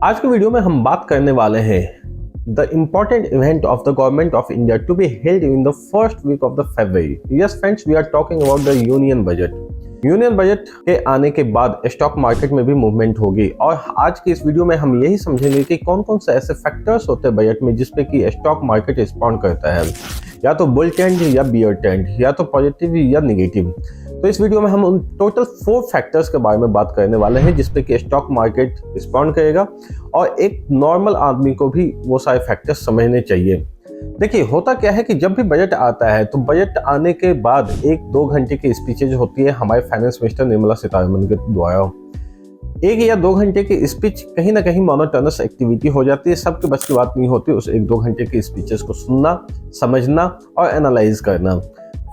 आज के वीडियो में हम बात करने वाले हैं the important event of the government of India to be held in the first week of the February. Yes friends, we are talking about the union budget. Union budget के आने के बाद स्टॉक मार्केट में भी movement होगी और आज की इस वीडियो में हम यही समझेंगे कि कौन कौन से ऐसे फैक्टर्स होते हैं बजट में जिसपे कि स्टॉक मार्केट रिस्पॉन्ड करता है, या तो बुल ट्रेंड या बियर ट्रेंड, या तो पॉजिटिव या निगेटिव। तो इस वीडियो में हम उन टोटल 4 फैक्टर्स के बारे में बात करने वाले हैं जिसपे कि स्टॉक मार्केट रिस्पॉन्ड करेगा और एक नॉर्मल आदमी को भी वो सारे फैक्टर्स समझने चाहिए। देखिए, होता क्या है कि जब भी बजट आता है तो बजट आने के बाद 1-2 घंटे की स्पीचेज होती है हमारे फाइनेंस मिनिस्टर निर्मला सीतारमण के द्वारा। 1 या 2 घंटे की स्पीच कहीं ना कहीं मोनोटोनस एक्टिविटी हो जाती है। सबके बस की बात नहीं होती उस 1-2 घंटे की स्पीचेस को सुनना, समझना और एनालाइज करना।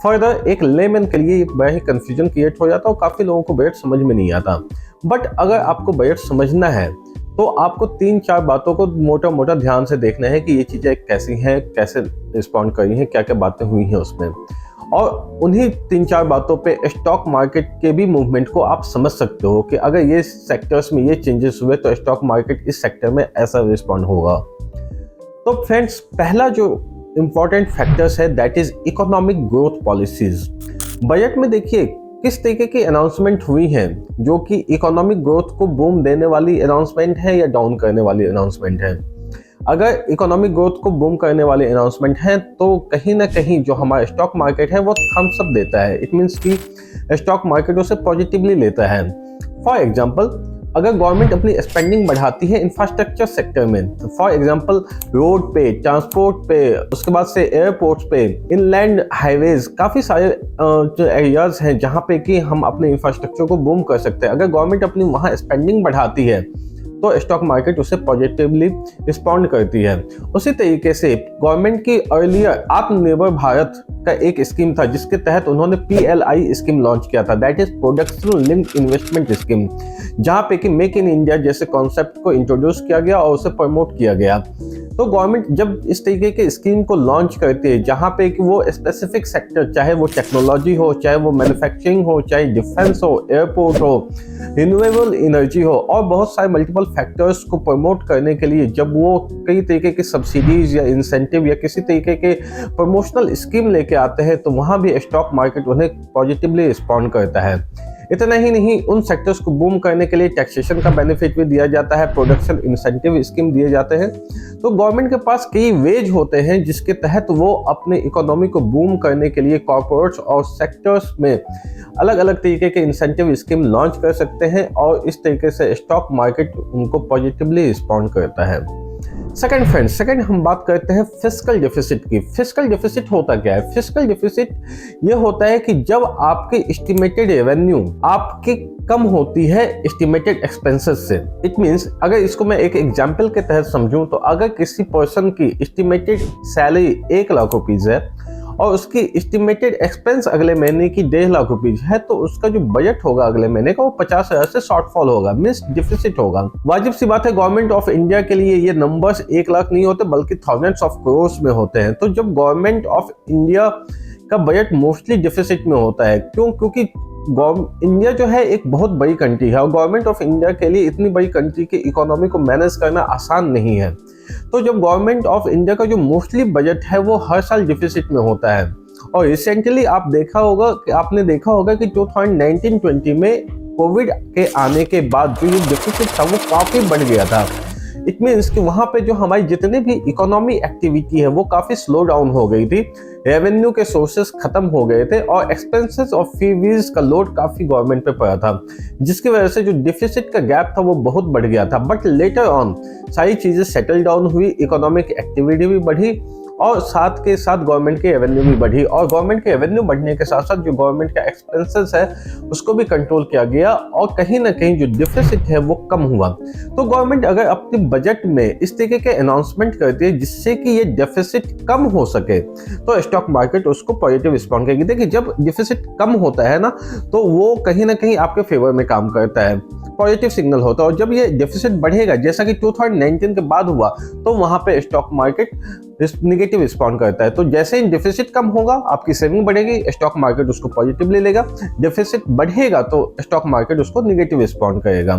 फर्दर एक लेमैन के लिए बड़ा ही कंफ्यूजन क्रिएट हो जाता है और काफ़ी लोगों को बजट समझ में नहीं आता। बट अगर आपको बजट समझना है तो आपको 3-4 बातों को मोटा मोटा ध्यान से देखना है कि ये चीज़ें कैसी हैं, कैसे रिस्पॉन्ड कर रही हैं, क्या क्या बातें हुई हैं उसमें, और उन्हीं 3-4 बातों पे स्टॉक मार्केट के भी मूवमेंट को आप समझ सकते हो कि अगर ये सेक्टर्स में ये चेंजेस हुए तो स्टॉक मार्केट इस सेक्टर में ऐसा रिस्पॉन्ड होगा। तो फ्रेंड्स, पहला जो इम्पॉर्टेंट फैक्टर्स है that is economic growth policies. Budget में देखिए किस तरीके की अनाउंसमेंट हुई हैं जो कि इकोनॉमिक ग्रोथ को बूम देने वाली अनाउंसमेंट है या डाउन करने वाली अनाउंसमेंट है। अगर इकोनॉमिक ग्रोथ को बूम करने वाली अनाउंसमेंट है तो कहीं ना कहीं जो हमारा स्टॉक मार्केट है वो थम्स अप देता है। इट मीन्स कि स्टॉक मार्केट उसे पॉजिटिवली लेता है। फॉर एग्जाम्पल, अगर गवर्नमेंट अपनी स्पेंडिंग बढ़ाती है इंफ्रास्ट्रक्चर सेक्टर में, फॉर एग्जांपल रोड पे, ट्रांसपोर्ट पे, उसके बाद से एयरपोर्ट्स पे, इनलैंड हाईवेज, काफ़ी सारे जो एरियाज हैं जहाँ पे कि हम अपने इंफ्रास्ट्रक्चर को बूम कर सकते हैं। अगर गवर्नमेंट अपनी वहाँ स्पेंडिंग बढ़ाती है तो स्टॉक मार्केट उसे पॉजिटिवली रिस्पॉन्ड करती है। उसी तरीके से गवर्नमेंट की अर्लियर आत्मनिर्भर भारत का एक स्कीम था जिसके तहत उन्होंने PLI स्कीम लॉन्च किया था, that is production linked investment scheme, जहाँ पे कि मेक इन इंडिया जैसे कॉन्सेप्ट को इंट्रोड्यूस किया गया और उसे प्रमोट किया गया। तो गवर्नमेंट जब इस तरीके के स्कीम को लॉन्च करती है जहाँ पे कि वो स्पेसिफिक सेक्टर, चाहे वो टेक्नोलॉजी हो, चाहे वो मैन्युफैक्चरिंग हो, चाहे डिफेंस हो, एयरपोर्ट हो, रिन्यूएबल एनर्जी हो, और बहुत सारे मल्टीपल फैक्टर्स को प्रमोट करने के लिए जब वो कई तरीके के सब्सिडीज या इंसेंटिव या किसी तरीके के प्रमोशनल स्कीम लेके आते हैं तो वहाँ भी स्टॉक मार्केट उन्हें पॉजिटिवली रिस्पॉन्ड करता है। इतना ही नहीं, उन सेक्टर्स को बूम करने के लिए टैक्सेशन का बेनिफिट भी दिया जाता है, प्रोडक्शन इंसेंटिव स्कीम दिए जाते हैं। तो गवर्नमेंट के पास कई वेज होते हैं जिसके तहत वो अपने इकोनॉमी को बूम करने के लिए कॉर्पोरेट्स और सेक्टर्स में अलग अलग तरीके के इंसेंटिव स्कीम लॉन्च कर सकते हैं और इस तरीके से स्टॉक मार्केट उनको पॉजिटिवली रिस्पॉन्ड करता है। सेकंड हम बात करते हैं फिस्कल डेफिसिट की। फिस्कल डेफिसिट होता क्या है? फिस्कल डेफिसिट ये होता है कि जब आपकी एस्टिमेटेड रेवेन्यू आपकी कम होती है एस्टिमेटेड एक्सपेंसेस से। इट मींस, अगर इसको मैं एक एग्जांपल के तहत समझूं तो अगर किसी पर्सन की एस्टिमेटेड सैलरी 1 लाख रुपीज है और उसकी एस्टिमेटेड एक्सपेंस अगले महीने की 1.5 लाख रुपीज है तो उसका जो बजट होगा अगले महीने का वो 50,000 से शॉर्टफॉल होगा, मींस डिफिसिट होगा। वाजिब सी बात है, गवर्नमेंट ऑफ इंडिया के लिए ये नंबर्स 1 लाख नहीं होते बल्कि थाउजेंड्स ऑफ करोड़ में होते हैं। तो जब गवर्नमेंट ऑफ इंडिया का बजट मोस्टली डिफिसिट में होता है, क्योंकि इंडिया जो है एक बहुत बड़ी कंट्री है और गवर्नमेंट ऑफ इंडिया के लिए इतनी बड़ी कंट्री की इकोनॉमी को मैनेज करना आसान नहीं है। तो जब गवर्नमेंट ऑफ इंडिया का जो मोस्टली बजट है वो हर साल डिफिसिट में होता है। और रिसेंटली आपने देखा होगा कि 2019-20 में कोविड के आने के बाद जो ये डिफिसिट था वो काफी बढ़ गया था। इट मीन्स कि वहाँ पे जो हमारी जितने भी इकोनॉमी एक्टिविटी है वो काफ़ी स्लो डाउन हो गई थी, रेवेन्यू के सोर्सेस खत्म हो गए थे और एक्सपेंसेस और फीस का लोड काफ़ी गवर्नमेंट पे पड़ा था, जिसकी वजह से जो डिफिसिट का गैप था वो बहुत बढ़ गया था। बट लेटर ऑन सारी चीज़ें सेटल डाउन हुई, इकोनॉमिक एक्टिविटी भी बढ़ी और साथ के साथ गवर्नमेंट की रेवेन्यू भी बढ़ी, और गवर्नमेंट के रेवेन्यू बढ़ने के साथ साथ जो गवर्नमेंट का एक्सपेंसेस है उसको भी कंट्रोल किया गया और कहीं ना कहीं जो डिफिसिट है वो कम हुआ। तो गवर्नमेंट अगर अपने बजट में इस तरीके के अनाउंसमेंट करती है जिससे कि ये डेफिसिट कम हो सके तो स्टॉक मार्केट उसको पॉजिटिव रिस्पॉन्ड करेगी। देखिए, जब डिफिसिट कम होता है ना तो वो कहीं ना कहीं आपके फेवर में काम करता है, पॉजिटिव सिग्नल होता है। और जब ये डेफिसिट बढ़ेगा जैसा कि 2019 के बाद हुआ तो वहां पे स्टॉक मार्केट निगेटिव रिस्पॉन्ड करता है। तो जैसे ही डेफिसिट कम होगा आपकी सेविंग बढ़ेगी, स्टॉक मार्केट उसको पॉजिटिवली लेगा। डेफिसिट बढ़ेगा तो स्टॉक मार्केट उसको निगेटिव रिस्पॉन्ड करेगा।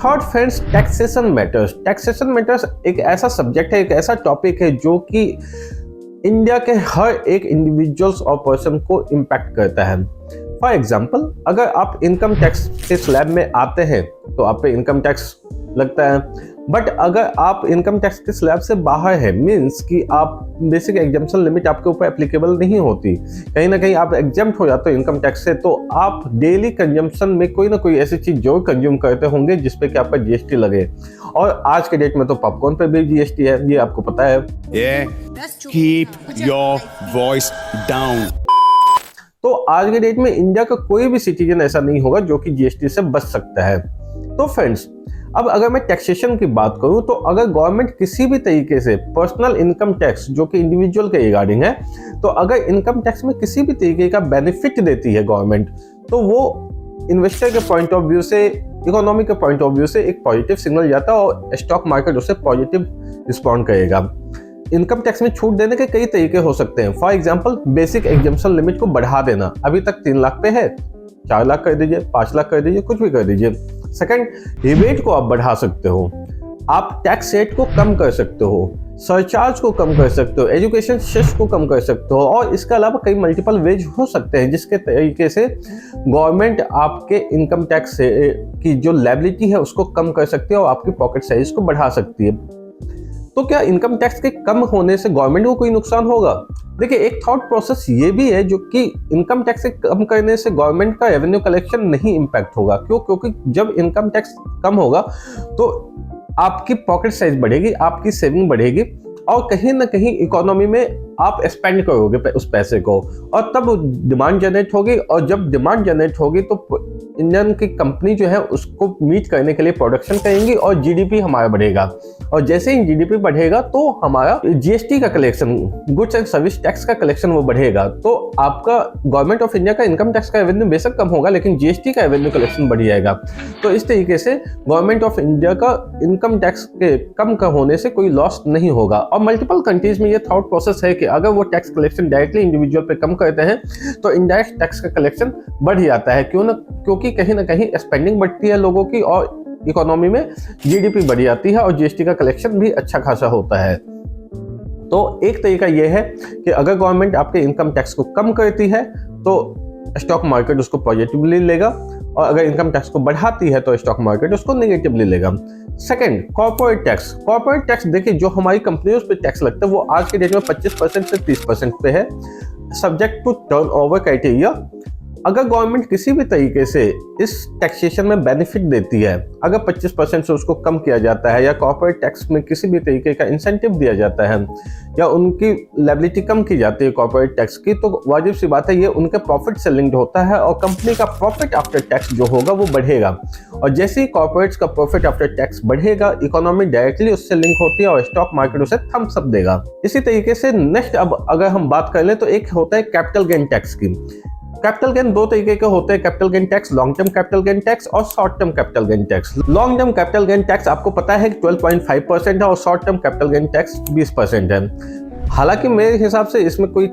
Third friends, taxation matters. Taxation matters एक ऐसा सब्जेक्ट है, एक ऐसा टॉपिक है जो कि इंडिया के हर एक इंडिविजुअल्स और पर्सन को इम्पैक्ट करता है। फॉर एग्जाम्पल, अगर आप इनकम टैक्स के स्लैब में आते हैं तो आप पे इनकम टैक्स लगता है, बट अगर आप इनकम टैक्स के स्लैब से बाहर है, मीन्स कि आप बेसिक एग्जाम्पशन लिमिट आपके ऊपर एप्लीकेबल नहीं होती, कहीं ना कहीं आप एग्जाम्प्ट हो जाते हो इनकम टैक्स से, तो आप डेली कंजम्पशन में कोई ना कोई ऐसी चीज जरूर कंज्यूम करते होंगे जिसपे कि आपका जीएसटी लगे। और आज के डेट में तो पॉपकॉर्न पे भी जीएसटी है, ये आपको पता है। Keep your voice down. तो आज के डेट में इंडिया का कोई भी सिटीजन ऐसा नहीं होगा जो कि जीएसटी से बच सकता है। तो फ्रेंड्स, अब अगर मैं टैक्सेशन की बात करूं तो अगर गवर्नमेंट किसी भी तरीके से पर्सनल इनकम टैक्स जो कि इंडिविजुअल के रिगार्डिंग है, तो अगर इनकम टैक्स में किसी भी तरीके का बेनिफिट देती है गवर्नमेंट, तो वो इन्वेस्टर के पॉइंट ऑफ व्यू से, इकोनॉमी के पॉइंट ऑफ व्यू से एक पॉजिटिव सिग्नल जाता है और स्टॉक मार्केट उसे पॉजिटिव रिस्पॉन्ड करेगा। इनकम टैक्स में छूट देने के कई तरीके हो सकते हैं। For example, basic exemption limit को बढ़ा देना, अभी तक 3 लाख पे है, 4 लाख कर दीजिए, 5 लाख कर दीजिए, कुछ भी कर दीजिए। सेकंड, रिबेट को आप बढ़ा सकते हो, आप टैक्स रेट को कम कर सकते हो, सरचार्ज को कम कर सकते हो, एजुकेशन सेस को कम कर सकते हो, और इसके अलावा कई मल्टीपल वेज हो सकते हैं जिसके तरीके से गवर्नमेंट आपके इनकम टैक्स की जो लायबिलिटी है उसको कम कर सकती है और आपकी पॉकेट साइज को बढ़ा सकती है। तो क्या इनकम टैक्स के कम होने से गवर्नमेंट को कोई नुकसान होगा? देखिए, एक थॉट प्रोसेस ये भी है जो कि इनकम टैक्स कम करने से गवर्नमेंट का रेवेन्यू कलेक्शन नहीं इम्पैक्ट होगा। क्यों? क्योंकि जब इनकम टैक्स कम होगा तो आपकी पॉकेट साइज बढ़ेगी, आपकी सेविंग बढ़ेगी और कहीं ना कहीं इकोनॉमी में आप स्पेंड करोगे उस पैसे को, और तब डिमांड जनरेट होगी, और जब डिमांड जनरेट होगी तो इंडियन की कंपनी जो है उसको मीट करने के लिए प्रोडक्शन करेंगी और जीडीपी हमारा बढ़ेगा, और जैसे ही जीडीपी बढ़ेगा तो हमारा जीएसटी का collection, goods and service tax का कलेक्शन वो बढ़ेगा। तो आपका गवर्नमेंट ऑफ इंडिया का इनकम टैक्स का रेवेन्यू बेशक कम होगा लेकिन जीएसटी का रेवेन्यू कलेक्शन बढ़ जाएगा। तो इस तरीके से गवर्नमेंट ऑफ इंडिया का इनकम टैक्स के कम का होने से कोई लॉस नहीं होगा। और मल्टीपल कंट्रीज में ये थॉट प्रोसेस है कि अगर वो टैक्स कलेक्शन डायरेक्टली इंडिविजुअल पे कम करते हैं तो इनडायरेक्ट टैक्स का कलेक्शन बढ़ जाता है। क्यों ना? क्योंकि कहीं ना कहीं स्पेंडिंग बढ़ती है लोगों की और इकोनॉमी में जीडीपी बढ़ जाती है और जीएसटी का कलेक्शन भी अच्छा खासा होता है। तो एक तरीका यह है कि अगर गवर्नमेंट आपके इनकम टैक्स को कम करती है तो स्टॉक मार्केट उसको पॉजिटिवली लेगा, और अगर इनकम टैक्स को बढ़ाती है तो स्टॉक मार्केट उसको नेगेटिवली लेगा। Second, corporate tax. Corporate tax देखिए, जो हमारी कंपनियों पे टैक्स लगता है वो आज के डेट में 25% से 30% पे है, सब्जेक्ट टू टर्नओवर क्राइटेरिया। अगर गवर्नमेंट किसी भी तरीके से इस टैक्सेशन में बेनिफिट देती है, अगर 25% से उसको कम किया जाता है या कॉर्पोरेट टैक्स में किसी भी तरीके का इंसेंटिव दिया जाता है या उनकी लायबिलिटी कम की जाती है कॉर्पोरेट टैक्स की, तो वाजिब सी बात है ये उनके प्रॉफिट से लिंक्ड होता है और कंपनी का प्रॉफिट आफ्टर टैक्स जो होगा वो बढ़ेगा। और जैसे ही कॉर्पोरेट्स का प्रॉफिट आफ्टर टैक्स बढ़ेगा, इकोनॉमी डायरेक्टली उससे लिंक होती है और स्टॉक मार्केट उसे थम्स अप देगा। इसी तरीके से नेक्स्ट, अब अगर हम बात कर लें तो एक होता है कैपिटल गेन टैक्स की। कैपिटल गेन 2 तरीके के होते हैं, capital gain tax, long term capital gain tax और short term capital gain tax. Long term capital gain tax आपको पता है 12.5% है और short term capital gain tax 20% है। हालांकि मेरे हिसाब से इसमें कोई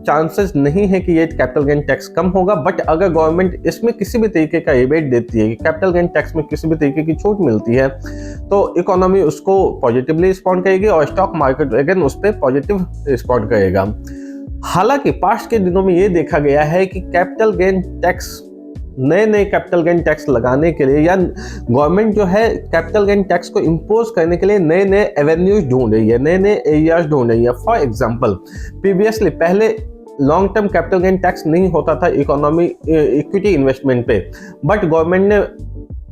चांसेस नहीं है कि ये कैपिटल गेन टैक्स कम होगा, बट अगर गवर्नमेंट इसमें किसी भी तरीके का रिबेट देती है, कैपिटल गेन टैक्स में किसी भी तरीके की छूट मिलती है, तो इकोनॉमी उसको पॉजिटिवली रिस्पॉन्ड करेगी और स्टॉक मार्केट अगेन उस पर पॉजिटिव रिस्पॉन्ड करेगा। हालांकि पास्ट के दिनों में ये देखा गया है कि कैपिटल गेन टैक्स, नए कैपिटल गेन टैक्स लगाने के लिए या गवर्नमेंट जो है कैपिटल गेन टैक्स को इम्पोज करने के लिए नए एवेन्यूज ढूंढ रही है, नए एरियाज ढूंढ रही है। फॉर एग्जांपल, प्रीवियसली पहले long term capital gain tax नहीं होता था इकोनॉमी इक्विटी इन्वेस्टमेंट पे, बट गवर्नमेंट ने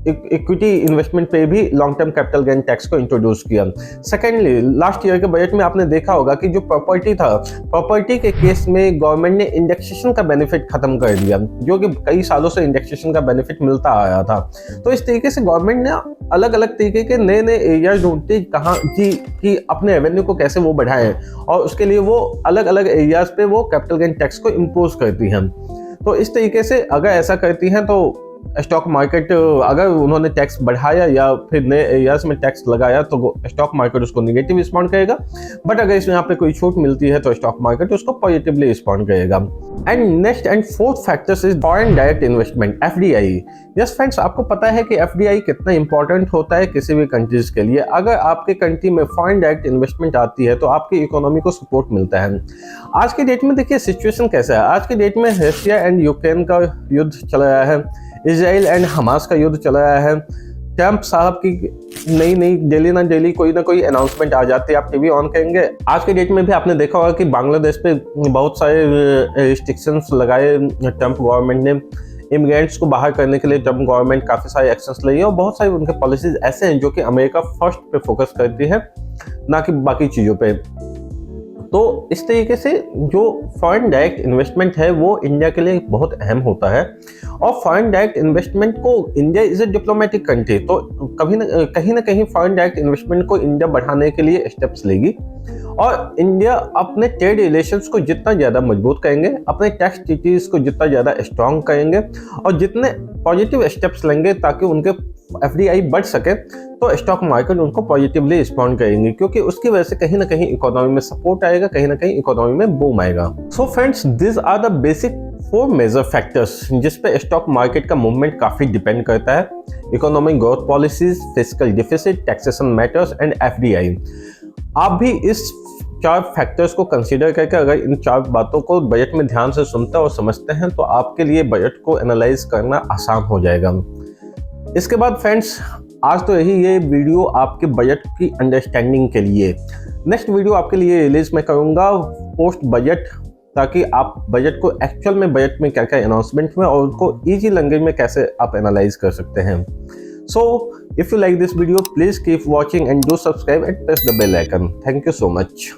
इक्विटी इन्वेस्टमेंट पे भी long term capital gain tax को इंट्रोड्यूस किया। सेकेंडली, लास्ट ईयर के बजट में आपने देखा होगा कि जो प्रॉपर्टी था, प्रॉपर्टी के केस में गवर्नमेंट ने इंडेक्सेशन का बेनिफिट खत्म कर दिया, जो कि कई सालों से इंडेक्सेशन का बेनिफिट मिलता आया था। तो इस तरीके से गवर्नमेंट ने अलग अलग तरीके के नए एरियाज ढूंढते कहाँ कि अपने रेवेन्यू को कैसे वो बढ़ाएं, और उसके लिए वो अलग अलग एरियाज पे वो कैपिटल गेन टैक्स को इम्पोज करती हैं। तो इस तरीके से अगर ऐसा करती हैं तो स्टॉक मार्केट अगर उन्होंने टैक्स बढ़ाया या फिर नए एरियाज में टैक्स लगाया तो स्टॉक मार्केट उसको निगेटिव रिस्पॉन्ड करेगा, बट अगर इसमें यहाँ पे कोई छूट मिलती है तो स्टॉक मार्केट उसको पॉजिटिवली रिस्पॉन्ड करेगा। And next and fourth factors is foreign direct investment, FDI. Yes friends, आपको पता है कि एफडीआई कितना इंपॉर्टेंट होता है किसी भी कंट्रीज के लिए। अगर आपके कंट्री में फॉरेन डायरेक्ट इन्वेस्टमेंट आती है तो आपकी इकोनॉमी को सपोर्ट मिलता है। आज के डेट में देखिए सिचुएशन कैसा है। आज के डेट में रशिया एंड यूक्रेन का युद्ध चल रहा है, इजराइल एंड हमास का युद्ध चल रहा है। ट्रंप साहब की नई डेली ना डेली कोई ना कोई अनाउंसमेंट आ जाती है, आप टीवी ऑन करेंगे। आज के डेट में भी आपने देखा होगा कि बांग्लादेश पे बहुत सारे रिस्ट्रिक्शंस लगाए ट्रंप गवर्नमेंट ने। इमिग्रेंट्स को बाहर करने के लिए ट्रंप गवर्नमेंट काफ़ी सारे एक्शंस लिए और बहुत सारे उनके पॉलिसीज ऐसे हैं जो कि अमेरिका फर्स्ट पे फोकस करती है, ना कि बाकी चीज़ों पे। तो इस तरीके से जो फॉरेन डायरेक्ट इन्वेस्टमेंट है वो इंडिया के लिए बहुत अहम होता है। और फॉरेन डायरेक्ट इन्वेस्टमेंट को, India is a diplomatic country, तो कहीं ना कहीं फॉरेन डायरेक्ट इन्वेस्टमेंट को इंडिया बढ़ाने के लिए स्टेप्स लेगी। और इंडिया अपने ट्रेड रिलेशंस को जितना ज़्यादा मजबूत करेंगे, अपने टैक्स ट्रीटीज को जितना ज़्यादा स्ट्रॉन्ग करेंगे और जितने पॉजिटिव स्टेप्स लेंगे ताकि उनके एफडीआई बढ़ सके, तो स्टॉक मार्केट उनको पॉजिटिवली रिस्पॉन्ड करेंगे, क्योंकि उसकी वजह से कहीं ना कहीं इकोनॉमी में सपोर्ट आएगा, कहीं ना कहीं इकोनॉमी में बूम आएगा। So friends, this are the basic 4 major factors जिस पे स्टॉक मार्केट का मूवमेंट काफ़ी डिपेंड करता है। Economic growth policies, fiscal deficit, taxation matters and FDI. आप भी इस 4 फैक्टर्स को कंसीडर करके अगर इन 4 बातों को बजट में ध्यान से सुनते और समझते हैं तो आपके लिए बजट को एनालाइज करना आसान हो जाएगा। इसके बाद फ्रेंड्स, आज तो ये वीडियो आपके बजट की अंडरस्टैंडिंग के लिए। नेक्स्ट वीडियो आपके लिए रिलीज मैं करूँगा पोस्ट बजट, ताकि आप बजट को एक्चुअल में बजट में क्या क्या अनाउंसमेंट हुए और उनको ईजी लैंग्वेज में कैसे आप एनालाइज कर सकते हैं। So if you like this video, please keep watching and do subscribe and press the bell icon. Thank you so much.